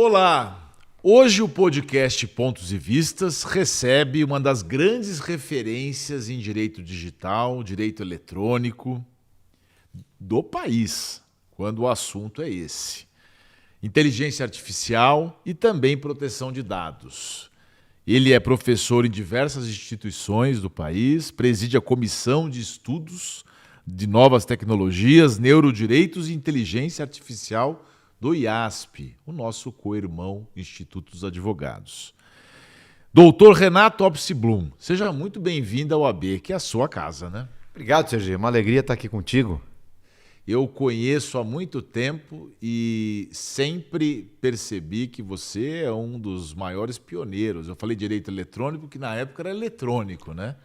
Olá! Hoje o podcast Pontos e Vistas recebe uma das grandes referências em direito digital, direito eletrônico do país, quando o assunto é esse. Inteligência artificial e também proteção de dados. Ele é professor em diversas instituições do país, preside a Comissão de Estudos de Novas Tecnologias, Neurodireitos e Inteligência Artificial do IASP, o nosso co-irmão Instituto dos Advogados. Doutor Renato Opsi-Blum, seja muito bem-vindo ao AB, que é a sua casa, né? Obrigado, Sergi. Uma alegria estar aqui contigo. Eu conheço há muito tempo e sempre percebi que você é um dos maiores pioneiros. Eu falei direito eletrônico, que na época era eletrônico, né?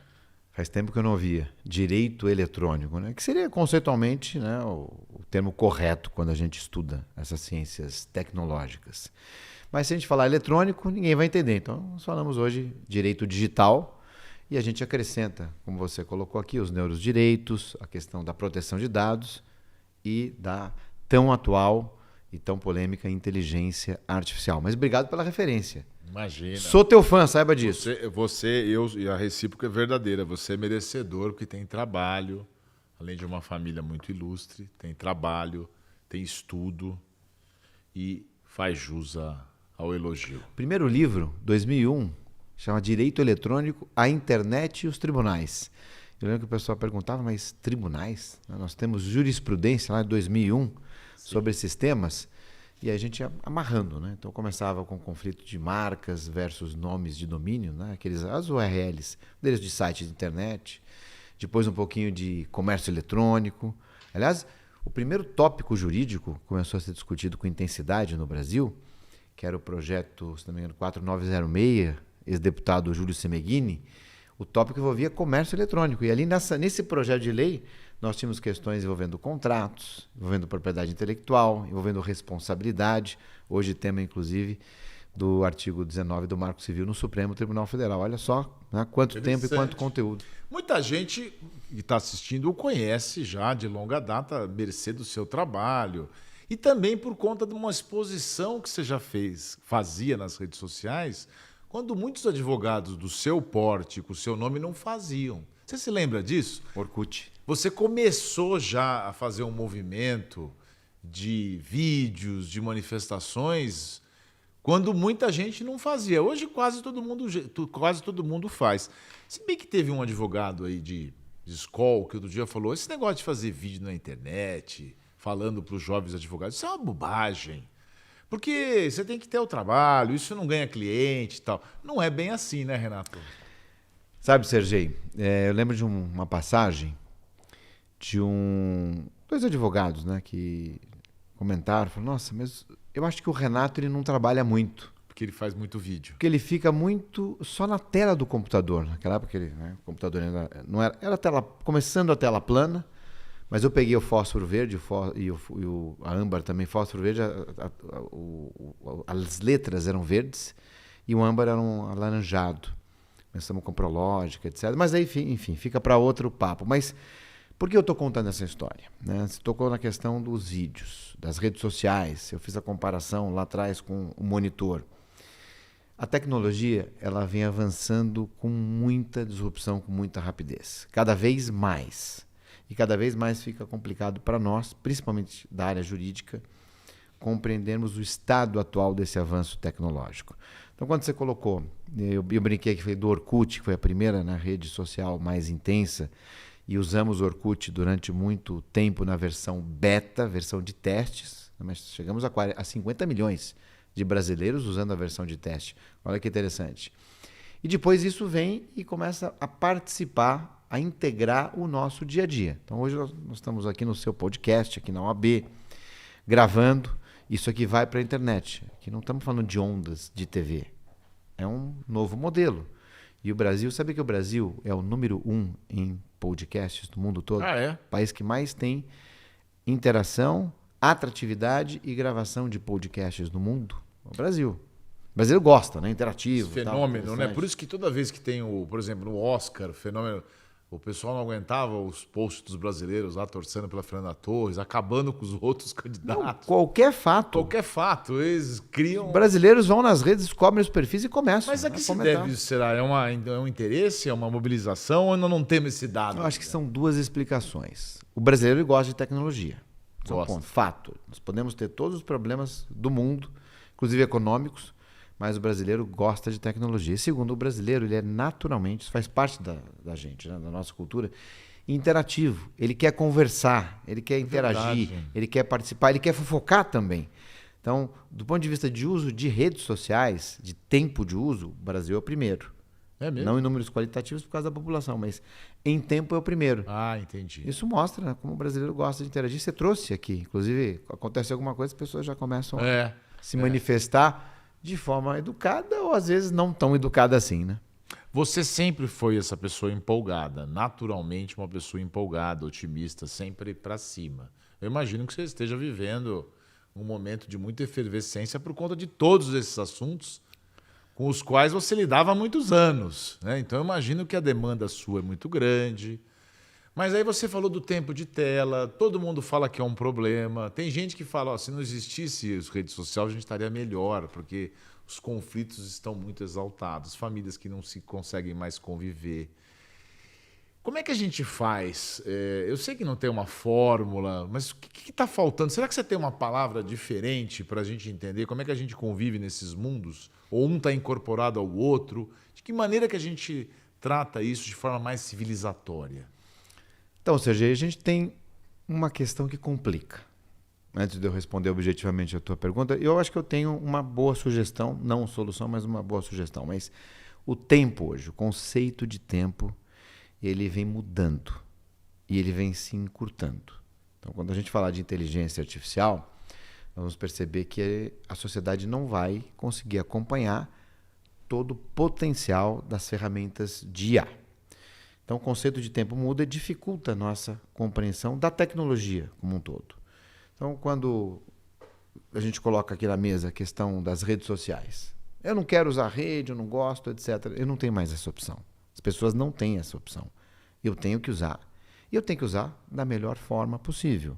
Faz tempo que eu não ouvia direito eletrônico, né? Que seria conceitualmente, né, o termo correto quando a gente estuda essas ciências tecnológicas. Mas se a gente falar eletrônico, ninguém vai entender. Então, nós falamos hoje direito digital e a gente acrescenta, como você colocou aqui, os neurodireitos, a questão da proteção de dados e da tão atual e tão polêmica inteligência artificial. Mas obrigado pela referência. Imagina. Sou teu fã, saiba disso. E a recíproca é verdadeira. Você é merecedor porque tem trabalho, além de uma família muito ilustre, tem trabalho, tem estudo e faz jus ao elogio. Primeiro livro, 2001, chama Direito Eletrônico, a Internet e os Tribunais. Eu lembro que o pessoal perguntava, mas tribunais? Nós temos jurisprudência lá de 2001 sobre esses temas. E a gente ia amarrando, né? Então começava com conflito de marcas versus nomes de domínio, né? As URLs, endereço de site de internet, depois um pouquinho de comércio eletrônico. Aliás, o primeiro tópico jurídico começou a ser discutido com intensidade no Brasil, que era o projeto, se não me engano, 4906, ex-deputado Júlio Semeghini. O tópico envolvia comércio eletrônico. E ali nesse projeto de lei, nós tínhamos questões envolvendo contratos, envolvendo propriedade intelectual, envolvendo responsabilidade. Hoje tema, inclusive, do artigo 19 do Marco Civil no Supremo Tribunal Federal. Olha só, né, quanto tempo e quanto conteúdo. Muita gente que está assistindo o conhece já de longa data, mercê do seu trabalho. E também por conta de uma exposição que você já fazia nas redes sociais, quando muitos advogados do seu porte, com o seu nome, não faziam. Você se lembra disso? Orkut. Você começou já a fazer um movimento de vídeos, de manifestações, quando muita gente não fazia. Hoje quase todo mundo faz. Se bem que teve um advogado aí de escola que outro dia falou, esse negócio de fazer vídeo na internet, falando para os jovens advogados, isso é uma bobagem. Porque você tem que ter o trabalho, isso não ganha cliente e tal. Não é bem assim, né, Renato? Sabe, Sergei, eu lembro de uma passagem de dois advogados, né, que comentaram, falaram, nossa, mas eu acho que o Renato ele não trabalha muito. Porque ele faz muito vídeo. Porque ele fica muito só na tela do computador. Naquela época o computador ainda não era começando a tela plana, mas eu peguei o fósforo verde e a âmbar também, fósforo verde, as letras eram verdes e o âmbar era um alaranjado. Começamos com prológica, etc. Mas aí, enfim, fica para outro papo. Mas por que eu estou contando essa história? Né? Você tocou na questão dos vídeos, das redes sociais. Eu fiz a comparação lá atrás com o monitor. A tecnologia ela vem avançando com muita disrupção, com muita rapidez. Cada vez mais. E cada vez mais fica complicado para nós, principalmente da área jurídica, compreendermos o estado atual desse avanço tecnológico. Então, quando você colocou, eu brinquei que foi do Orkut, que foi a primeira na rede social mais intensa, e usamos o Orkut durante muito tempo na versão beta, versão de testes, mas chegamos a 50 milhões de brasileiros usando a versão de teste. Olha que interessante. E depois isso vem e começa a participar, a integrar o nosso dia a dia. Então, hoje nós estamos aqui no seu podcast, aqui na OAB, gravando. Isso aqui vai para a internet. Aqui não estamos falando de ondas de TV. É um novo modelo. E o Brasil, sabe que o Brasil é o número 1 em podcasts do mundo todo? Ah, é? O país que mais tem interação, atratividade e gravação de podcasts no mundo. O Brasil. O brasileiro gosta, né? Interativo. Esse fenômeno, né? Por isso que toda vez que tem, por exemplo, no Oscar, O pessoal não aguentava os posts dos brasileiros lá torcendo pela Fernanda Torres, acabando com os outros Não, candidatos. qualquer fato. Qualquer fato, eles criam. Brasileiros vão nas redes, descobrem os perfis e começam. Mas a que se comentar. deve isso? Será? É um interesse? É uma mobilização ou ainda não temos esse dado? Eu acho que são duas explicações. O brasileiro gosta de tecnologia. Isso é um Gosta. ponto. Fato. Nós podemos ter todos os problemas do mundo, inclusive econômicos, mas o brasileiro gosta de tecnologia. E segundo, o brasileiro ele é naturalmente, isso faz parte da gente, né, da nossa cultura, interativo. Ele quer conversar, ele quer interagir, verdade. ele quer participar, ele quer fofocar também. Então, do ponto de vista de uso de redes sociais, de tempo de uso, o Brasil é o primeiro. É mesmo? Não em números qualitativos por causa da população, mas em tempo é o primeiro. Ah, entendi. Isso mostra, né, como o brasileiro gosta de interagir. Você trouxe aqui, inclusive, acontece alguma coisa, as pessoas já começam a se manifestar de forma educada ou às vezes não tão educada assim, né? Você sempre foi essa pessoa empolgada, naturalmente uma pessoa empolgada, otimista, sempre para cima. Eu imagino que você esteja vivendo um momento de muita efervescência por conta de todos esses assuntos com os quais você lidava há muitos anos, né? Então eu imagino que a demanda sua é muito grande. Mas aí você falou do tempo de tela, todo mundo fala que é um problema. Tem gente que fala, ó, se não existisse as redes sociais, a gente estaria melhor, porque os conflitos estão muito exaltados, famílias que não se conseguem mais conviver. Como é que a gente faz? Eu sei que não tem uma fórmula, mas o que está faltando? Será que você tem uma palavra diferente para a gente entender como é que a gente convive nesses mundos? Ou um está incorporado ao outro? De que maneira que a gente trata isso de forma mais civilizatória? Então, Sergei, a gente tem uma questão que complica. Antes de eu responder objetivamente a tua pergunta, eu acho que eu tenho uma boa sugestão, não solução, mas uma boa sugestão. Mas o tempo hoje, o conceito de tempo, ele vem mudando e ele vem se encurtando. Então, quando a gente falar de inteligência artificial, vamos perceber que a sociedade não vai conseguir acompanhar todo o potencial das ferramentas de IA. Então, o conceito de tempo muda e dificulta a nossa compreensão da tecnologia como um todo. Então, quando a gente coloca aqui na mesa a questão das redes sociais, eu não quero usar rede, eu não gosto, etc. Eu não tenho mais essa opção. As pessoas não têm essa opção. Eu tenho que usar. E eu tenho que usar da melhor forma possível.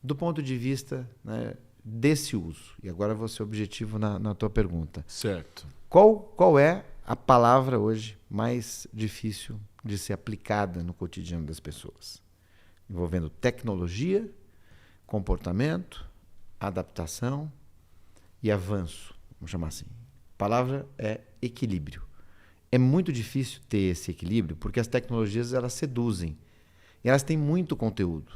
Do ponto de vista, né, desse uso, e agora vou ser objetivo na tua pergunta. Certo. Qual é a palavra hoje mais difícil de ser aplicada no cotidiano das pessoas? Envolvendo tecnologia, comportamento, adaptação e avanço, vamos chamar assim. A palavra é equilíbrio. É muito difícil ter esse equilíbrio porque as tecnologias elas seduzem e elas têm muito conteúdo,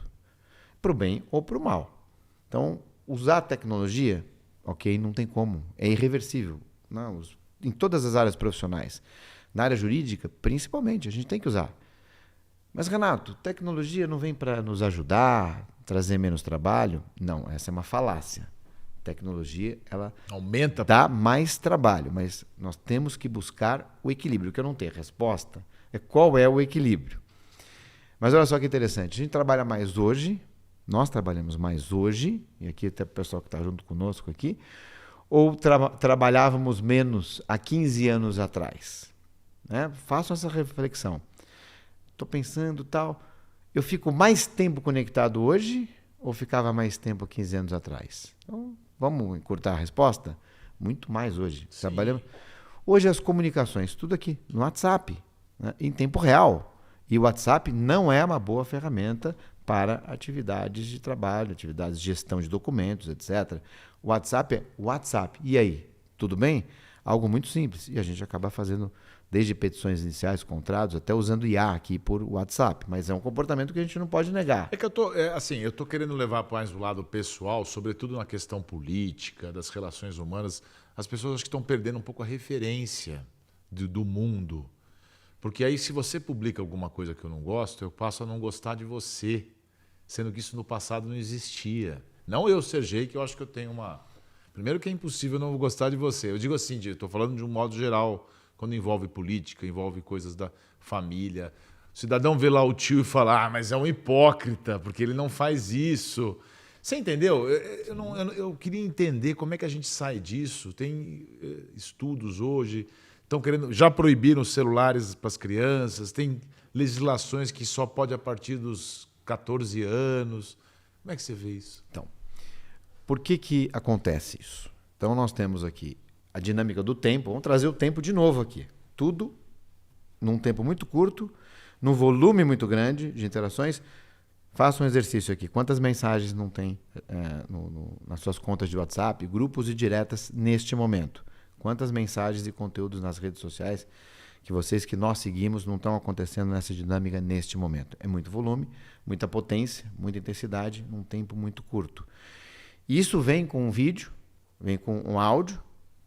para o bem ou para o mal. Então, usar a tecnologia, ok, não tem como, é irreversível. Não, em todas as áreas profissionais. Na área jurídica, principalmente, a gente tem que usar. Mas, Renato, tecnologia não vem para nos ajudar, trazer menos trabalho? Não, essa é uma falácia. Tecnologia, ela Aumenta. dá mais trabalho, mas nós temos que buscar o equilíbrio. O que eu não tenho resposta é qual é o equilíbrio. Mas olha só que interessante, a gente trabalha mais hoje, nós trabalhamos mais hoje, e aqui até o pessoal que está junto conosco aqui, ou trabalhávamos menos há 15 anos atrás? Né? Façam essa reflexão. Estou pensando tal, eu fico mais tempo conectado hoje ou ficava mais tempo 15 anos atrás? Então, vamos encurtar a resposta? Muito mais hoje. Trabalhamos. Hoje as comunicações, tudo aqui no WhatsApp, né? Em tempo real. E o WhatsApp não é uma boa ferramenta para atividades de trabalho, atividades de gestão de documentos, etc. O WhatsApp é WhatsApp. E aí, tudo bem? Algo muito simples. E a gente acaba fazendo desde petições iniciais, contratos, até usando IA aqui por WhatsApp. Mas é um comportamento que a gente não pode negar. É que eu tô querendo levar mais o lado pessoal, sobretudo na questão política, das relações humanas. As pessoas acho que estão perdendo um pouco a referência do mundo. Porque aí, se você publica alguma coisa que eu não gosto, eu passo a não gostar de você, sendo que isso no passado não existia. Não eu, Sergei, que eu acho que eu tenho uma... Primeiro que é impossível não gostar de você. Eu digo assim, estou falando de um modo geral, quando envolve política, envolve coisas da família. O cidadão vê lá o tio e fala, mas é um hipócrita, porque ele não faz isso. Você entendeu? Eu queria entender como é que a gente sai disso. Tem estudos hoje... estão querendo, já proibiram os celulares para as crianças, tem legislações que só pode a partir dos 14 anos. Como é que você vê isso? Então, por que acontece isso? Então, nós temos aqui a dinâmica do tempo. Vamos trazer o tempo de novo aqui. Tudo num tempo muito curto, num volume muito grande de interações. Faça um exercício aqui. Quantas mensagens não tem nas suas contas de WhatsApp, grupos e diretas neste momento? Quantas mensagens e conteúdos nas redes sociais que nós seguimos não estão acontecendo nessa dinâmica neste momento? É muito volume, muita potência, muita intensidade, num tempo muito curto. Isso vem com um vídeo, vem com um áudio.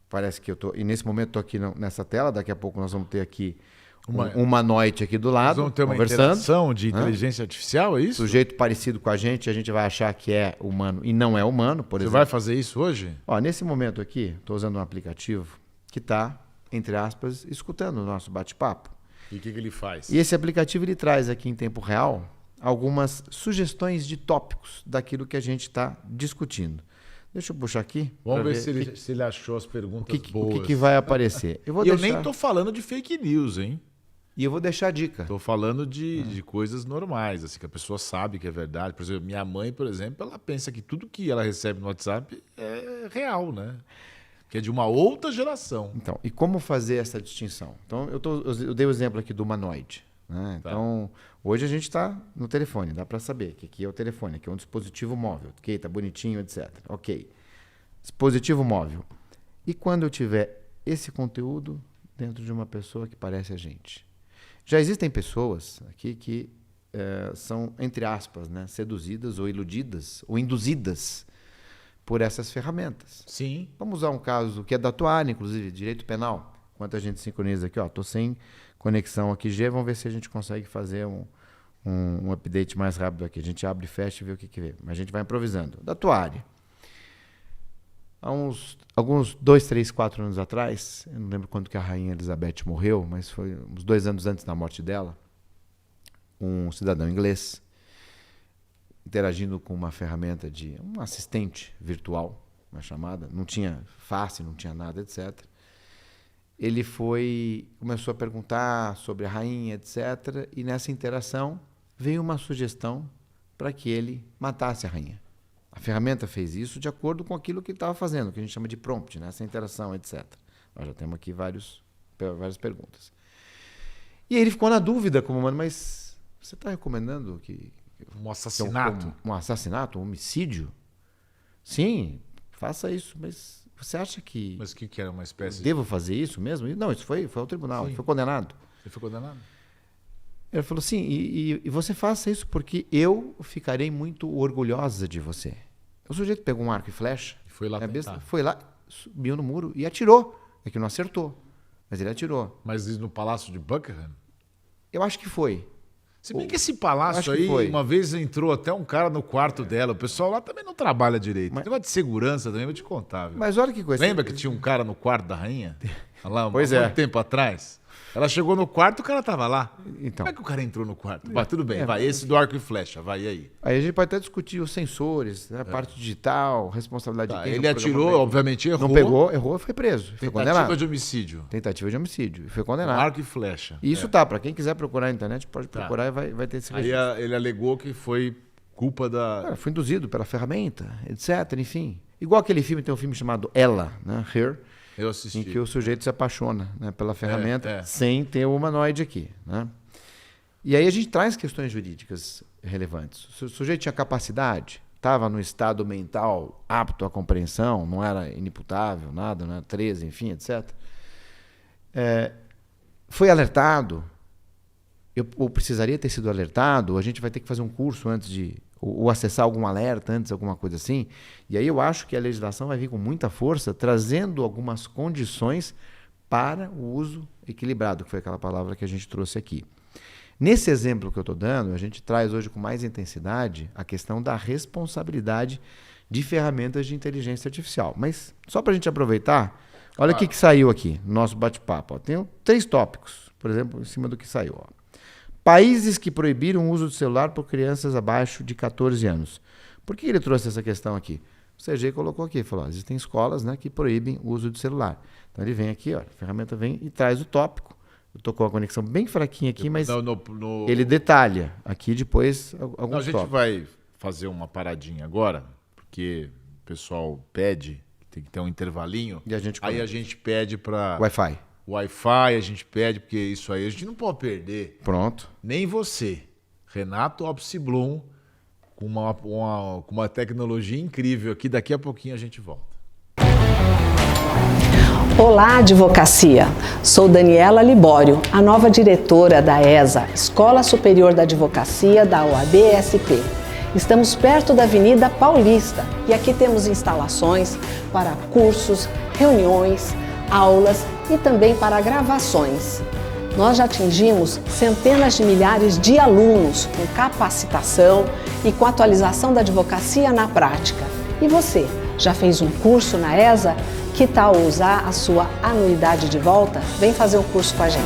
Parece que eu estou... E nesse momento estou aqui nessa tela. Daqui a pouco nós vamos ter aqui uma noite aqui do lado, vamos ter uma conversando. Interação de inteligência artificial, é isso? Sujeito parecido com a gente vai achar que é humano e não é humano, por exemplo. Você vai fazer isso hoje? Ó, nesse momento aqui, estou usando um aplicativo que está, entre aspas, escutando o nosso bate-papo. E o que ele faz? E esse aplicativo ele traz aqui em tempo real algumas sugestões de tópicos daquilo que a gente está discutindo. Deixa eu puxar aqui. Vamos ver se ele achou as perguntas boas. O que vai aparecer. Eu nem estou falando de fake news, hein? E eu vou deixar a dica. Estou falando de coisas normais, assim, que a pessoa sabe que é verdade. Por exemplo, minha mãe, por exemplo, ela pensa que tudo que ela recebe no WhatsApp é real, né? Que é de uma outra geração. Então, e como fazer essa distinção? Então, eu dei o exemplo aqui do humanoide. Né? Tá. Então, hoje a gente está no telefone, dá para saber que aqui é o telefone, aqui é um dispositivo móvel, ok? Está bonitinho, etc. Ok. Dispositivo móvel. E quando eu tiver esse conteúdo dentro de uma pessoa que parece a gente? Já existem pessoas aqui que são, entre aspas, né, seduzidas ou iludidas ou induzidas por essas ferramentas. Sim. Vamos usar um caso que é da tua área, inclusive, direito penal. Enquanto a gente sincroniza aqui, estou sem conexão aqui G, vamos ver se a gente consegue fazer um update mais rápido aqui. A gente abre e fecha e vê o que vê. Mas a gente vai improvisando. Da tua área. Há alguns 2, 3, 4 anos atrás, eu não lembro quando que a rainha Elizabeth morreu, mas foi uns 2 anos antes da morte dela, um cidadão inglês, interagindo com uma ferramenta de um assistente virtual, uma chamada, não tinha face, não tinha nada, etc. Ele começou a perguntar sobre a rainha, etc. E nessa interação veio uma sugestão para que ele matasse a rainha. A ferramenta fez isso de acordo com aquilo que ele estava fazendo, que a gente chama de prompt, né? Essa interação, etc. Nós já temos aqui várias perguntas. E aí ele ficou na dúvida, mas você está recomendando que... Um assassinato? Um assassinato, um homicídio? Sim, faça isso, mas você acha que... Mas o que era uma espécie devo fazer isso mesmo? Não, isso foi ao tribunal, ele foi condenado. Ele foi condenado? Ele falou assim, e você faça isso porque eu ficarei muito orgulhosa de você. O sujeito pegou um arco e flecha. E foi lá tentar. Foi lá, subiu no muro e atirou. É que não acertou, mas ele atirou. Mas isso no Palácio de Buckingham? Eu acho que foi. Se bem que esse palácio aí, uma vez entrou até um cara no quarto dela. O pessoal lá também não trabalha direito. Tem negócio de segurança também, vou te contar. Viu? Mas olha que coisa. Lembra que tinha um cara no quarto da rainha? Lá, pois muito tempo atrás? Ela chegou no quarto, o cara tava lá. Então. Como é que o cara entrou no quarto? Vai, tudo bem, vai. Esse do arco e flecha, vai, e aí? Aí a gente pode até discutir os sensores, né, a parte digital, responsabilidade de quem. Ele atirou, obviamente errou. Não pegou, errou e foi preso. Foi condenado. Tentativa de homicídio. Tentativa de homicídio. E foi condenado. Arco e flecha. E isso tá, para quem quiser procurar na internet, pode procurar e vai ter esse registro. Aí ele alegou que foi culpa da... Foi induzido pela ferramenta, etc, enfim. Igual aquele filme, tem um filme chamado Ela, né, Her. Eu assisti. Em que o sujeito se apaixona, né, pela ferramenta sem ter o humanoide aqui. Né? E aí a gente traz questões jurídicas relevantes. Se o sujeito tinha capacidade, estava no estado mental apto à compreensão, não era inimputável, nada, não era 13, enfim, etc. Foi alertado, ou precisaria ter sido alertado, ou a gente vai ter que fazer um curso antes de... ou acessar algum alerta antes, alguma coisa assim. E aí eu acho que a legislação vai vir com muita força, trazendo algumas condições para o uso equilibrado, que foi aquela palavra que a gente trouxe aqui. Nesse exemplo que eu estou dando, a gente traz hoje com mais intensidade a questão da responsabilidade de ferramentas de inteligência artificial. Mas só para a gente aproveitar, olha o que saiu aqui no nosso bate-papo. Tem 3 tópicos, por exemplo, em cima do que saiu. Países que proibiram o uso do celular por crianças abaixo de 14 anos. Por que ele trouxe essa questão aqui? O CG colocou aqui, falou, existem escolas, né, que proíbem o uso de celular. Então ele vem aqui, ó, a ferramenta vem e traz o tópico. Eu tô com a conexão bem fraquinha aqui, mas ele detalha aqui depois alguns A gente tópicos. vai fazer uma paradinha agora, porque o pessoal pede, tem que ter um intervalinho. E a gente aí conecta. a gente pede para Wi-Fi. Wi-Fi, a gente pede, porque isso aí a gente não pode perder. Pronto. Nem você. Renato Opsi-Blum, com uma tecnologia incrível aqui. Daqui a pouquinho a gente volta. Olá, advocacia! Sou Daniela Libório, a nova diretora da ESA, Escola Superior da Advocacia da OAB-SP. Estamos perto da Avenida Paulista e aqui temos instalações para cursos, reuniões, aulas e também para gravações. Nós já atingimos centenas de milhares de alunos com capacitação e com atualização da advocacia na prática. E você, já fez um curso na ESA? Que tal usar a sua anuidade de volta? Vem fazer um curso com a gente.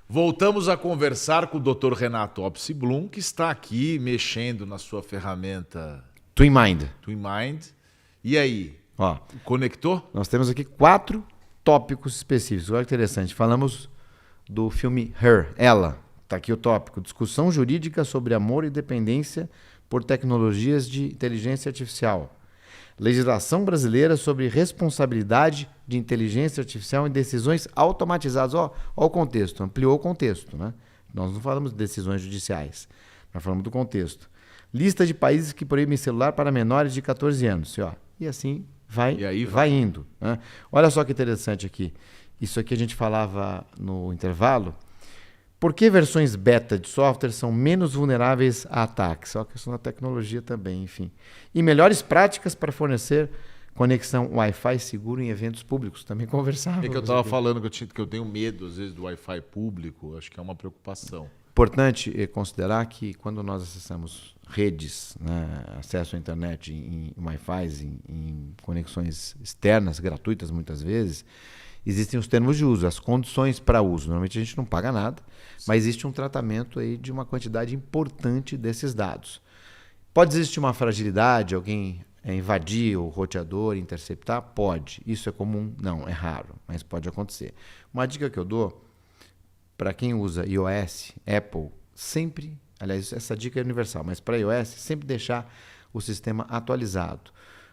Voltamos a conversar com o Dr. Renato Opsi-Blum, que está aqui mexendo na sua ferramenta TwinMind. TwinMind. E aí, Ó, conectou? nós temos aqui 4 tópicos específicos. Olha que interessante. Falamos do filme Her, Ela. Está aqui o tópico. Discussão jurídica sobre amor e dependência por tecnologias de inteligência artificial. Legislação brasileira sobre responsabilidade de inteligência artificial em decisões automatizadas. Ó o contexto, ampliou o contexto, né? Nós não falamos de decisões judiciais, nós falamos do contexto. Lista de países que proíbem celular para menores de 14 anos. E assim vai indo. Né? Olha só que interessante aqui. Isso aqui a gente falava no intervalo. Por que versões beta de software são menos vulneráveis a ataques? É uma questão da tecnologia também, enfim. E melhores práticas para fornecer conexão Wi-Fi seguro em eventos públicos. Também conversávamos. É que eu estava falando que eu tenho medo, às vezes, do Wi-Fi público. Acho que é uma preocupação. Importante considerar que quando nós acessamos redes, né, acesso à internet em Wi-Fi, em conexões externas, gratuitas muitas vezes, existem os termos de uso, as condições para uso. Normalmente a gente não paga nada, mas existe um tratamento aí de uma quantidade importante desses dados. Pode existir uma fragilidade, alguém invadir o roteador, interceptar? Pode. Isso é comum? Não, é raro, mas pode acontecer. Uma dica que eu dou para quem usa iOS, Apple, sempre, aliás, essa dica é universal, mas para iOS, sempre deixar o sistema atualizado.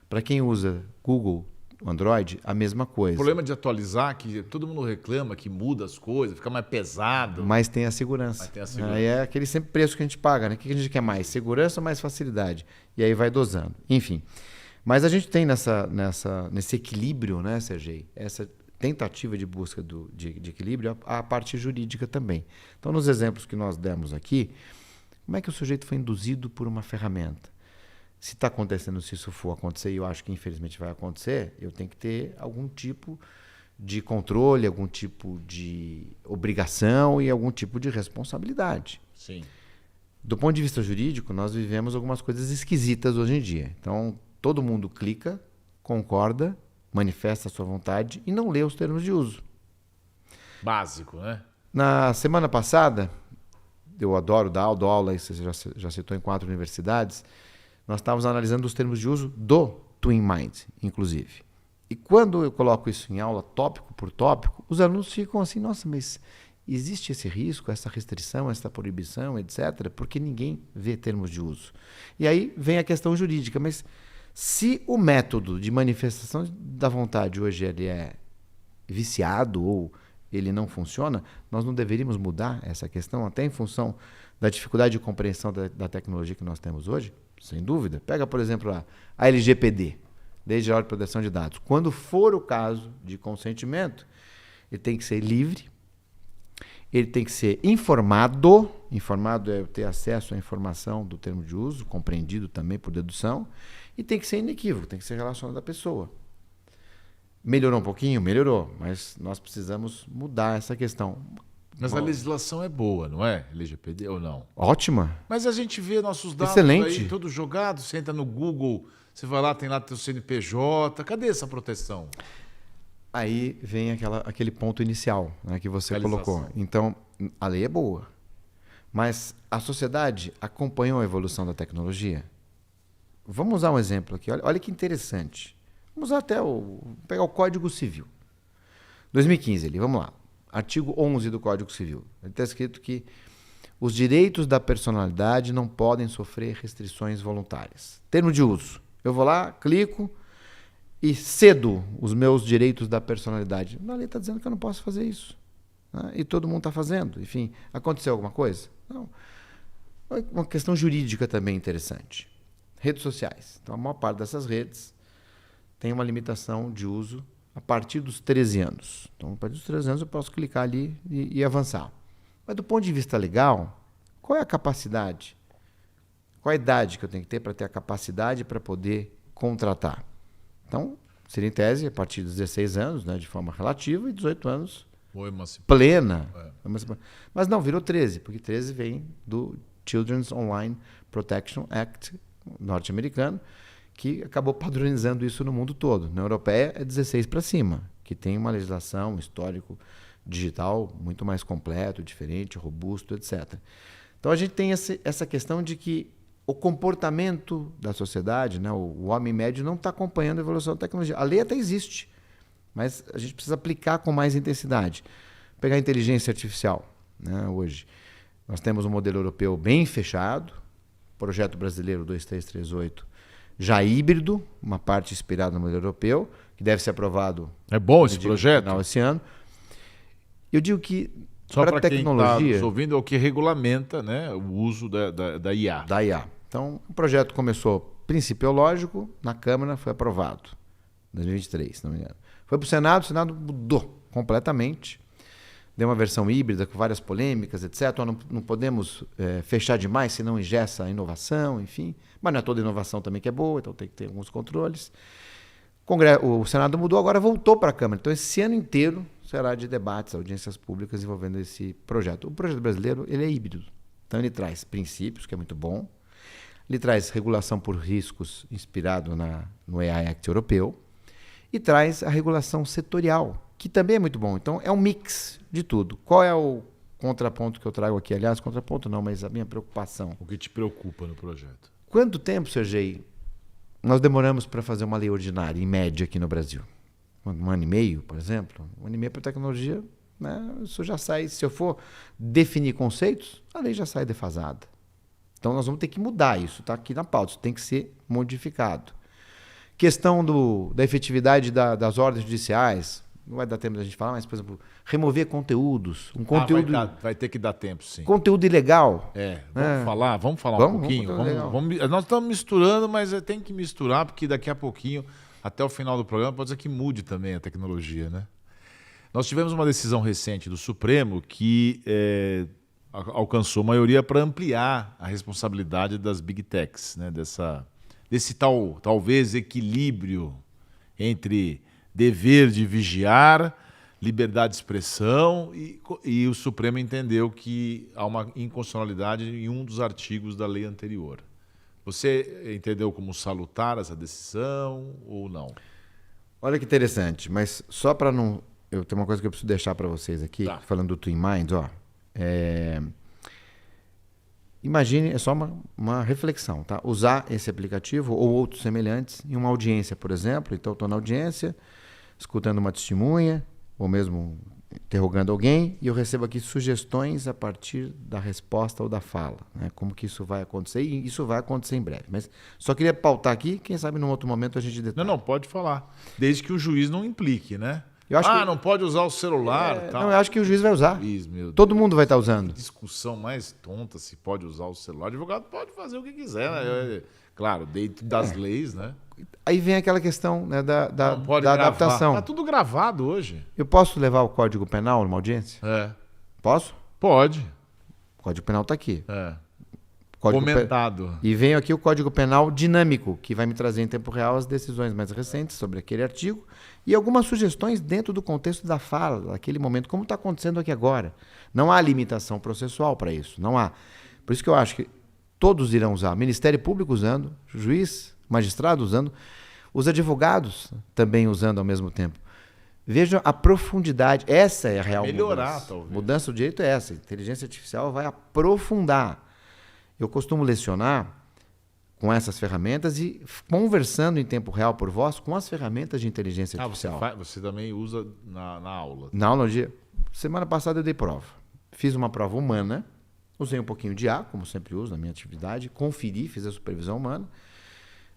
Para quem usa Google, Android, a mesma coisa. O problema de atualizar, que todo mundo reclama que muda as coisas, fica mais pesado. Mas tem a segurança. Aí é aquele sempre preço que a gente paga, né? O que a gente quer mais? Segurança ou mais facilidade? E aí vai dosando. Enfim. Mas a gente tem nesse equilíbrio, né, Sergei? Essa tentativa de busca de equilíbrio, a parte jurídica também. Então, nos exemplos que nós demos aqui, como é que o sujeito foi induzido por uma ferramenta? Se está acontecendo, se isso for acontecer, e eu acho que infelizmente vai acontecer, eu tenho que ter algum tipo de controle, algum tipo de obrigação e algum tipo de responsabilidade. Sim. Do ponto de vista jurídico, nós vivemos algumas coisas esquisitas hoje em dia. Então, todo mundo clica, concorda, manifesta a sua vontade e não lê os termos de uso. Básico, né? Na semana passada, eu adoro dar aula, você já citou em 4 universidades, nós estávamos analisando os termos de uso do TwinMind, inclusive. E quando eu coloco isso em aula, tópico por tópico, os alunos ficam assim, nossa, mas existe esse risco, essa restrição, essa proibição, etc., porque ninguém vê termos de uso. E aí vem a questão jurídica, mas se o método de manifestação da vontade hoje ele é viciado ou ele não funciona, nós não deveríamos mudar essa questão, até em função da dificuldade de compreensão da tecnologia que nós temos hoje? Sem dúvida. Pega, por exemplo, a LGPD, Lei Geral de Proteção de Dados. Quando for o caso de consentimento, ele tem que ser livre, ele tem que ser informado é ter acesso à informação do termo de uso, compreendido também por dedução, e tem que ser inequívoco, tem que ser relacionado à pessoa. Melhorou um pouquinho? Melhorou, mas nós precisamos mudar essa questão. Mas a legislação é boa, não é? LGPD ou não? Ótima. Mas a gente vê nossos dados Excelente. aí todos jogados, você entra no Google, você vai lá, tem lá teu CNPJ, cadê essa proteção? Aí vem aquele ponto inicial, né, que você colocou. Então, a lei é boa, mas a sociedade acompanhou a evolução da tecnologia? Vamos usar um exemplo aqui. Olha que interessante. Vamos usar pegar o Código Civil. 2015, vamos lá. Artigo 11 do Código Civil. Ele está escrito que os direitos da personalidade não podem sofrer restrições voluntárias. Termo de uso. Eu vou lá, clico e cedo os meus direitos da personalidade. A lei está dizendo que eu não posso fazer isso. Né? E todo mundo está fazendo. Enfim, aconteceu alguma coisa? Não. Uma questão jurídica também interessante. Redes sociais. Então, a maior parte dessas redes tem uma limitação de uso a partir dos 13 anos. Então, a partir dos 13 anos eu posso clicar ali e avançar. Mas do ponto de vista legal, qual é a capacidade? Qual a idade que eu tenho que ter para ter a capacidade para poder contratar? Então, seria em tese a partir dos 16 anos, né, de forma relativa, e 18 anos plena. Mas não, virou 13, porque 13 vem do Children's Online Protection Act norte-americano, que acabou padronizando isso no mundo todo. Na europeia é 16 para cima, que tem uma legislação, um histórico digital muito mais completo, diferente, robusto, etc. Então a gente tem essa questão de que o comportamento da sociedade, né, o homem médio não está acompanhando a evolução da tecnologia. A lei até existe, mas a gente precisa aplicar com mais intensidade. Pegar a inteligência artificial, né, hoje. Nós temos um modelo europeu bem fechado, projeto brasileiro 2338, já híbrido, uma parte inspirada no modelo europeu, que deve ser aprovado. É bom esse projeto? No final desse ano. Eu digo que só para tecnologia, quem está ouvindo, é o que regulamenta, né, o uso da IA. Da IA. Então, o projeto começou principiológico, na Câmara foi aprovado, em 2023, se não me engano. Foi para o Senado mudou completamente. Deu uma versão híbrida com várias polêmicas, etc. Não podemos fechar demais, senão engessa a inovação, enfim. Mas não é toda inovação também que é boa, então tem que ter alguns controles. O Senado mudou, agora voltou para a Câmara. Então, esse ano inteiro será de debates, audiências públicas envolvendo esse projeto. O projeto brasileiro ele é híbrido. Então, ele traz princípios, que é muito bom. Ele traz regulação por riscos inspirado no AI Act europeu. E traz a regulação setorial, que também é muito bom. Então, é um mix de tudo. Qual é o contraponto que eu trago aqui? Aliás, contraponto não, mas a minha preocupação. O que te preocupa no projeto? Quanto tempo, Sergei, nós demoramos para fazer uma lei ordinária, em média, aqui no Brasil? Um ano e meio, por exemplo? Um ano e meio para tecnologia, né? Isso já sai. Se eu for definir conceitos, a lei já sai defasada. Então, nós vamos ter que mudar isso. Está aqui na pauta. Isso tem que ser modificado. Questão da efetividade das ordens judiciais. Não vai dar tempo da gente falar, mas, por exemplo, remover conteúdos. Conteúdo, vai ter que dar tempo, sim. Conteúdo ilegal. Vamos falar um pouquinho. Nós estamos misturando, mas tem que misturar, porque daqui a pouquinho, até o final do programa, pode ser que mude também a tecnologia, né? Nós tivemos uma decisão recente do Supremo que alcançou maioria para ampliar a responsabilidade das Big Techs, né? Desse talvez equilíbrio entre dever de vigiar, liberdade de expressão e o Supremo entendeu que há uma inconstitucionalidade em um dos artigos da lei anterior. Você entendeu como salutar essa decisão ou não? Olha que interessante, mas só para não... Eu tenho uma coisa que eu preciso deixar para vocês aqui, falando do Twin Minds, imagine, é só uma reflexão, tá? Usar esse aplicativo ou outros semelhantes em uma audiência, por exemplo. Então, estou na audiência, escutando uma testemunha, ou mesmo interrogando alguém, e eu recebo aqui sugestões a partir da resposta ou da fala, né? Como que isso vai acontecer, e isso vai acontecer em breve. Mas só queria pautar aqui, quem sabe num outro momento a gente detalha. Não, pode falar. Desde que o juiz não implique, né? Eu acho que... não pode usar o celular. Tal. Não, eu acho que o juiz vai usar. Todo mundo vai estar usando. Que discussão mais tonta se pode usar o celular. O advogado pode fazer o que quiser, né? Claro, dentro das leis, né? Aí vem aquela questão, né, da adaptação. Está tudo gravado hoje. Eu posso levar o Código Penal numa audiência? Posso? Pode. O Código Penal está aqui. Comentado. E vem aqui o Código Penal dinâmico, que vai me trazer em tempo real as decisões mais recentes sobre aquele artigo e algumas sugestões dentro do contexto da fala, daquele momento, como está acontecendo aqui agora. Não há limitação processual para isso, não há. Por isso que eu acho que todos irão usar. Ministério Público usando, juiz, magistrado usando, os advogados também usando ao mesmo tempo. Veja a profundidade. Essa é a real melhorar, mudança. talvez. Mudança do direito é essa. A inteligência artificial vai aprofundar. Eu costumo lecionar com essas ferramentas e conversando em tempo real por voz com as ferramentas de inteligência artificial. Você também usa na aula. Na aula de... Semana passada eu dei prova. Fiz uma prova humana, usei um pouquinho de IA, como sempre uso na minha atividade, conferi, fiz a supervisão humana,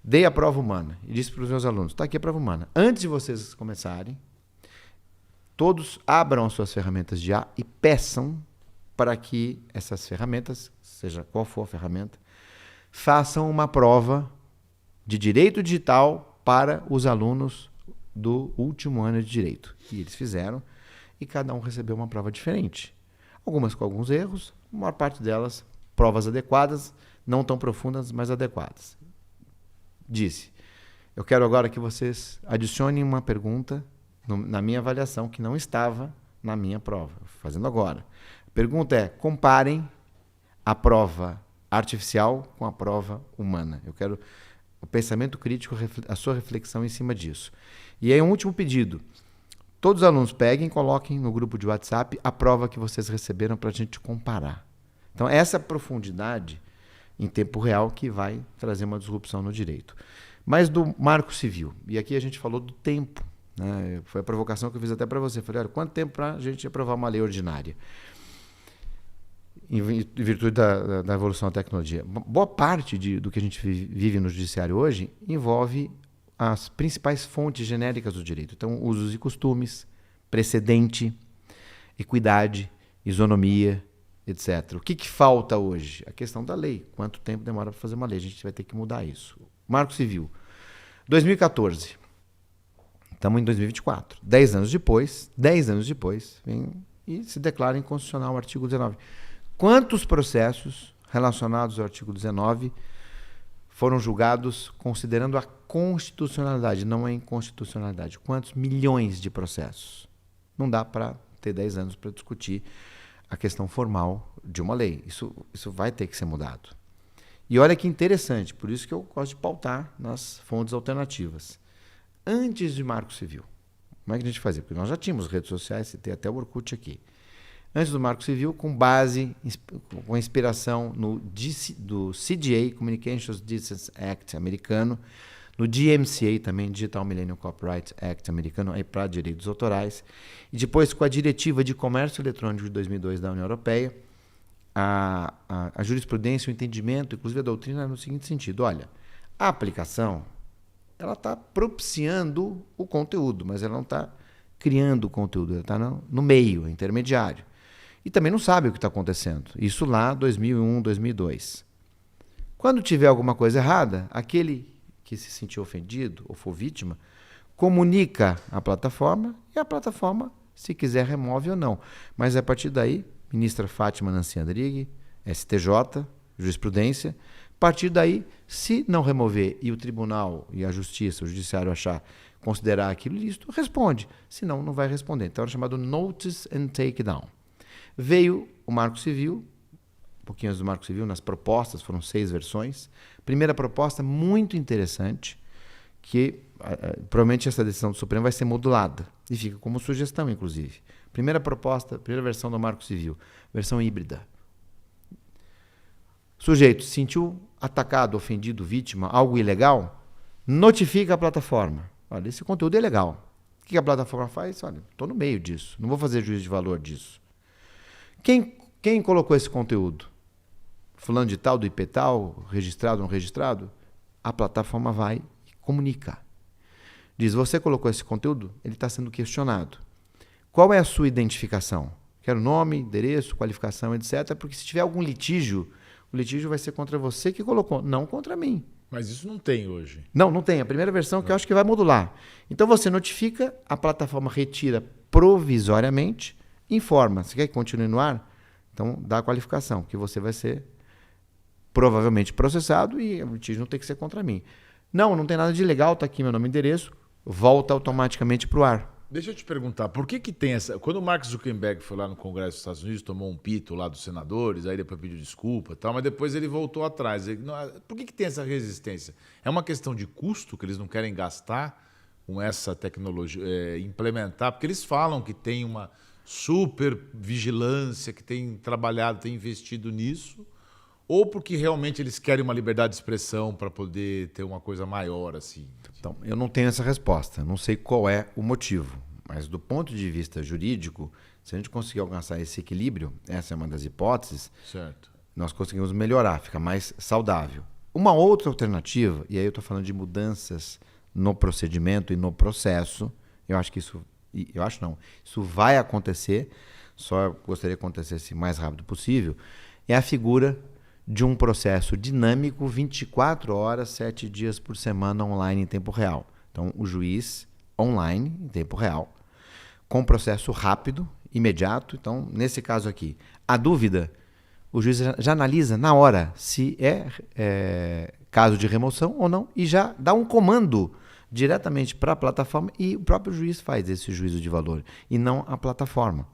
dei a prova humana e disse para os meus alunos, está aqui a prova humana. Antes de vocês começarem, todos abram as suas ferramentas de IA e peçam para que essas ferramentas, seja qual for a ferramenta, façam uma prova de direito digital para os alunos do último ano de direito. E eles fizeram, e cada um recebeu uma prova diferente. Algumas com alguns erros, a maior parte delas provas adequadas, não tão profundas, mas adequadas. Disse, eu quero agora que vocês adicionem uma pergunta na minha avaliação que não estava na minha prova, fazendo agora. A pergunta é, comparem a prova artificial com a prova humana. Eu quero o pensamento crítico, a sua reflexão em cima disso. E aí um último pedido. Todos os alunos peguem e coloquem no grupo de WhatsApp a prova que vocês receberam para a gente comparar. Então, essa profundidade em tempo real que vai trazer uma disrupção no direito. Mas do Marco Civil, e aqui a gente falou do tempo, né? Foi a provocação que eu fiz até para você. Falei, olha, quanto tempo para a gente aprovar uma lei ordinária? Em virtude da evolução da tecnologia. Boa parte do que a gente vive no judiciário hoje envolve as principais fontes genéricas do direito. Então, usos e costumes, precedente, equidade, isonomia, etc. O que falta hoje? A questão da lei. Quanto tempo demora para fazer uma lei? A gente vai ter que mudar isso. Marco Civil. 2014. Estamos em 2024. 10 anos depois, vem e se declara inconstitucional o artigo 19. Quantos processos relacionados ao artigo 19 foram julgados considerando a constitucionalidade, não a inconstitucionalidade? Quantos milhões de processos? Não dá para ter 10 anos para discutir a questão formal de uma lei. Isso vai ter que ser mudado. E olha que interessante, por isso que eu gosto de pautar nas fontes alternativas. Antes de Marco Civil, como é que a gente fazia? Porque nós já tínhamos redes sociais, você tem até o Orkut aqui. Antes do Marco Civil, com base, com inspiração do CDA, Communications Decency Act americano, no DMCA também, Digital Millennium Copyright Act americano, aí para direitos autorais, e depois com a Diretiva de Comércio Eletrônico de 2002 da União Europeia, a jurisprudência, o entendimento, inclusive a doutrina, no seguinte sentido, olha, a aplicação, ela está propiciando o conteúdo, mas ela não está criando o conteúdo, ela está no meio, intermediário. E também não sabe o que está acontecendo. Isso lá, 2001, 2002. Quando tiver alguma coisa errada, aquele que se sentiu ofendido ou for vítima, comunica à plataforma e a plataforma, se quiser, remove ou não. Mas a partir daí, ministra Fátima Nancy Andrighi, STJ, jurisprudência, a partir daí, se não remover e o tribunal e a justiça, o judiciário considerar aquilo lícito, responde. Senão, não vai responder. Então, é chamado Notice and Takedown. Veio o Marco Civil, um pouquinho antes do Marco Civil, nas propostas, foram 6 versões. Primeira proposta muito interessante, que provavelmente essa decisão do Supremo vai ser modulada, e fica como sugestão, inclusive. Primeira proposta, primeira versão do Marco Civil, versão híbrida. Sujeito se sentiu atacado, ofendido, vítima, algo ilegal, notifica a plataforma. Olha, esse conteúdo é ilegal. O que a plataforma faz? Olha, estou no meio disso, não vou fazer juízo de valor disso. Quem colocou esse conteúdo? Fulano de tal, do IP tal, registrado ou não registrado? A plataforma vai e comunica. Diz, você colocou esse conteúdo? Ele está sendo questionado. Qual é a sua identificação? Quero nome, endereço, qualificação, etc. Porque se tiver algum litígio, o litígio vai ser contra você que colocou, não contra mim. Mas isso não tem hoje. Não tem. A primeira versão que eu acho que vai modular. Então você notifica, a plataforma retira provisoriamente, informa. Você quer que continue no ar? Então dá a qualificação, que você vai ser provavelmente processado e o litígio não tem que ser contra mim. Não tem nada de ilegal, está aqui meu nome e endereço, volta automaticamente para o ar. Deixa eu te perguntar, por que tem essa... Quando o Mark Zuckerberg foi lá no Congresso dos Estados Unidos, tomou um pito lá dos senadores, aí depois pediu desculpa e tal, mas depois ele voltou atrás. Por que tem essa resistência? É uma questão de custo que eles não querem gastar com essa tecnologia, implementar, porque eles falam que tem uma super vigilância, que tem trabalhado, tem investido nisso, ou porque realmente eles querem uma liberdade de expressão para poder ter uma coisa maior assim? Então, eu não tenho essa resposta, não sei qual é o motivo, mas do ponto de vista jurídico, se a gente conseguir alcançar esse equilíbrio, essa é uma das hipóteses, Certo. nós conseguimos melhorar, fica mais saudável. Uma outra alternativa, e aí eu estou falando de mudanças no procedimento e no processo, eu acho que isso vai acontecer, só gostaria que acontecesse o mais rápido possível, é a figura de um processo dinâmico 24 horas, 7 dias por semana online em tempo real. Então, o juiz online em tempo real, com processo rápido, imediato. Então, nesse caso aqui, a dúvida, o juiz já analisa na hora se é caso de remoção ou não e já dá um comando diretamente para a plataforma e o próprio juiz faz esse juízo de valor e não a plataforma.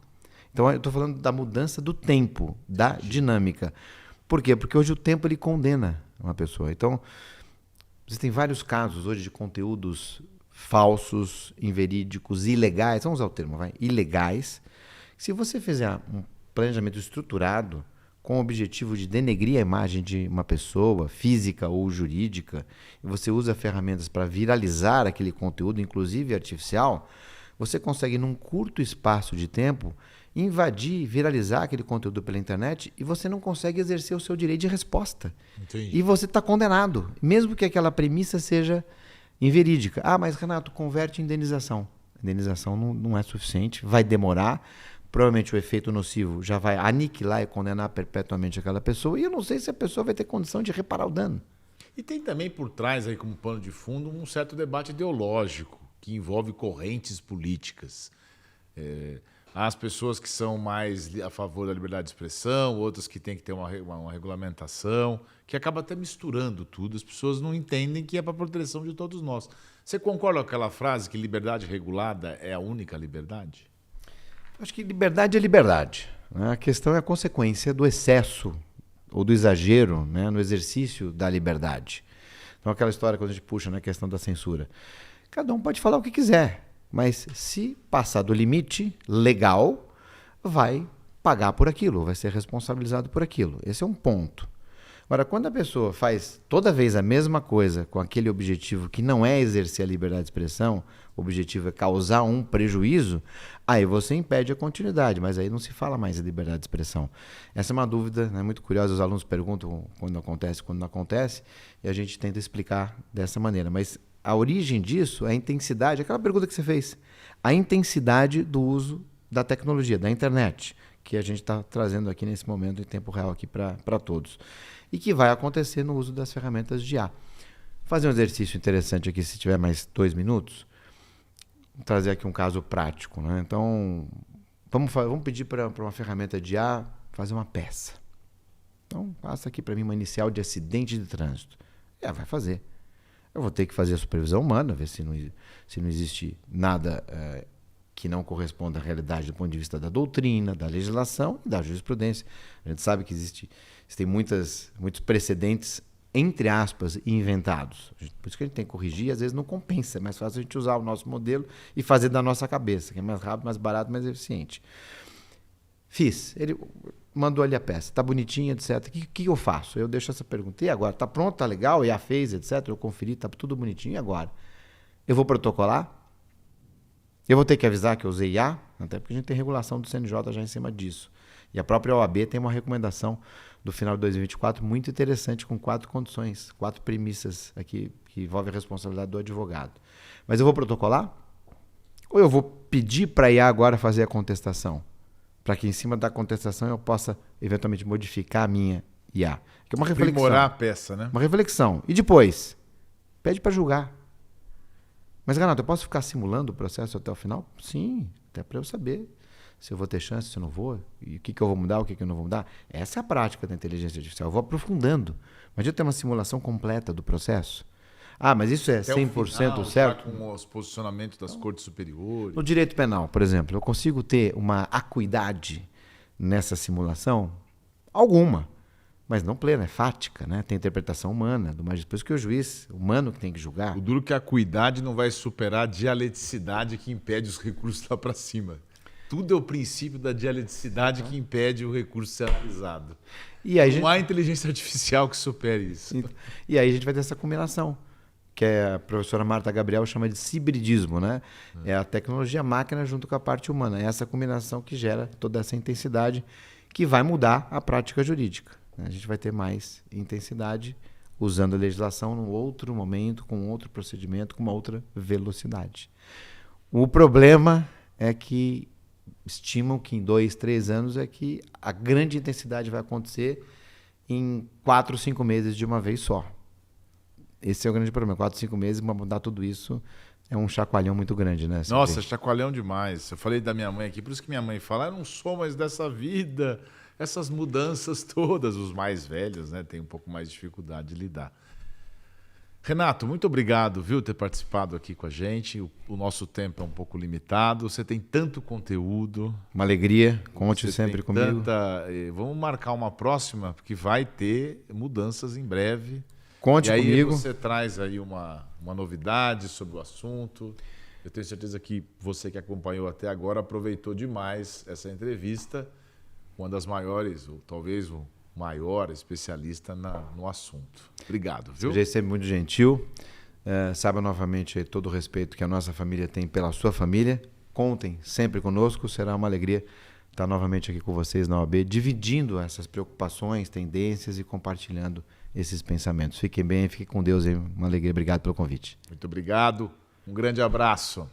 Então, eu estou falando da mudança do tempo, da dinâmica. Por quê? Porque hoje o tempo ele condena uma pessoa. Então, existem vários casos hoje de conteúdos falsos, inverídicos, ilegais, vamos usar o termo, ilegais. Se você fizer um planejamento estruturado com o objetivo de denegrir a imagem de uma pessoa, física ou jurídica, e você usa ferramentas para viralizar aquele conteúdo, inclusive artificial, você consegue, num curto espaço de tempo, invadir, viralizar aquele conteúdo pela internet e você não consegue exercer o seu direito de resposta. Entendi. E você está condenado, mesmo que aquela premissa seja inverídica. Ah, mas Renato, converte em indenização. A indenização não é suficiente, vai demorar, provavelmente o efeito nocivo já vai aniquilar e condenar perpetuamente aquela pessoa e eu não sei se a pessoa vai ter condição de reparar o dano. E tem também por trás, aí como pano de fundo, um certo debate ideológico que envolve correntes políticas. Há as pessoas que são mais a favor da liberdade de expressão, outras que têm que ter uma regulamentação, que acaba até misturando tudo. As pessoas não entendem que é para a proteção de todos nós. Você concorda com aquela frase que liberdade regulada é a única liberdade? Acho que liberdade é liberdade, né? A questão é a consequência do excesso ou do exagero, né, no exercício da liberdade. Então, aquela história quando a gente puxa na questão da censura. Cada um pode falar o que quiser. Mas se passar do limite legal, vai pagar por aquilo, vai ser responsabilizado por aquilo. Esse é um ponto. Agora, quando a pessoa faz toda vez a mesma coisa com aquele objetivo que não é exercer a liberdade de expressão, o objetivo é causar um prejuízo, aí você impede a continuidade, mas aí não se fala mais em liberdade de expressão. Essa é uma dúvida, né, muito curiosa, os alunos perguntam quando não acontece, e a gente tenta explicar dessa maneira, mas a origem disso é a intensidade, aquela pergunta que você fez, a intensidade do uso da tecnologia, da internet, que a gente está trazendo aqui nesse momento em tempo real aqui para todos. E que vai acontecer no uso das ferramentas de IA. Vou fazer um exercício interessante aqui, se tiver mais 2 minutos. Vou trazer aqui um caso prático, né? Então, vamos pedir para uma ferramenta de IA fazer uma peça. Então, passa aqui para mim uma inicial de acidente de trânsito. Vai fazer. Eu vou ter que fazer a supervisão humana, ver se não existe nada que não corresponda à realidade do ponto de vista da doutrina, da legislação e da jurisprudência. A gente sabe que existem muitos precedentes, entre aspas, inventados. Por isso que a gente tem que corrigir e às vezes não compensa. É mais fácil a gente usar o nosso modelo e fazer da nossa cabeça, que é mais rápido, mais barato, mais eficiente. Fiz. Ele mandou ali a peça. Está bonitinha, etc. O que eu faço? Eu deixo essa pergunta. E agora? Está pronto? Está legal? IA fez, etc. Eu conferi, está tudo bonitinho. E agora? Eu vou protocolar? Eu vou ter que avisar que eu usei IA? Até porque a gente tem regulação do CNJ já em cima disso. E a própria OAB tem uma recomendação do final de 2024 muito interessante, com 4 condições, 4 premissas aqui que envolvem a responsabilidade do advogado. Mas eu vou protocolar? Ou eu vou pedir para a IA agora fazer a contestação? Para que em cima da contestação eu possa eventualmente modificar a minha IA. Que é uma reflexão. Aprimorar a peça, né? Uma reflexão. E depois? Pede para julgar. Mas, Renato, eu posso ficar simulando o processo até o final? Sim, até para eu saber se eu vou ter chance, se eu não vou, e o que eu vou mudar, o que eu não vou mudar. Essa é a prática da inteligência artificial. Eu vou aprofundando. Mas eu tenho uma simulação completa do processo. Ah, mas isso é até 100% certo? Com os posicionamentos das cortes superiores. No direito penal, por exemplo, eu consigo ter uma acuidade nessa simulação? Alguma. mas não plena, é fática, né? Tem interpretação humana do magistrado. Por isso que o juiz humano que tem que julgar. O duro é que a acuidade não vai superar a dialeticidade que impede os recursos lá para cima. Tudo é o princípio da dialeticidade que impede o recurso ser analisado. E aí, não há inteligência artificial que supere isso. E aí a gente vai ter essa combinação, que a professora Marta Gabriel chama de hibridismo, né? É a tecnologia máquina junto com a parte humana. É essa combinação que gera toda essa intensidade que vai mudar a prática jurídica. A gente vai ter mais intensidade usando a legislação num outro momento, com outro procedimento, com uma outra velocidade. O problema é que estimam que em 2, 3 anos é que a grande intensidade vai acontecer em 4, 5 meses de uma vez só. Esse é o grande problema. 4, 5 meses para mudar tudo isso é um chacoalhão muito grande, né? Nossa, chacoalhão demais. Eu falei da minha mãe aqui, por isso que minha mãe fala, eu não sou mais dessa vida. Essas mudanças todas, os mais velhos, né, têm um pouco mais de dificuldade de lidar. Renato, muito obrigado, viu, ter participado aqui com a gente. O nosso tempo é um pouco limitado. Você tem tanto conteúdo. Uma alegria. Conte sempre comigo. Vamos marcar uma próxima, porque vai ter mudanças em breve. Conte comigo. E aí você traz aí uma novidade sobre o assunto. Eu tenho certeza que você que acompanhou até agora aproveitou demais essa entrevista. Uma das maiores, ou talvez o maior especialista no assunto. Obrigado, viu? Seja sempre muito gentil. Saiba novamente todo o respeito que a nossa família tem pela sua família. Contem sempre conosco. Será uma alegria estar novamente aqui com vocês na OAB, dividindo essas preocupações, tendências e compartilhando esses pensamentos. Fiquem bem, fiquem com Deus. Uma alegria. Obrigado pelo convite. Muito obrigado. Um grande abraço.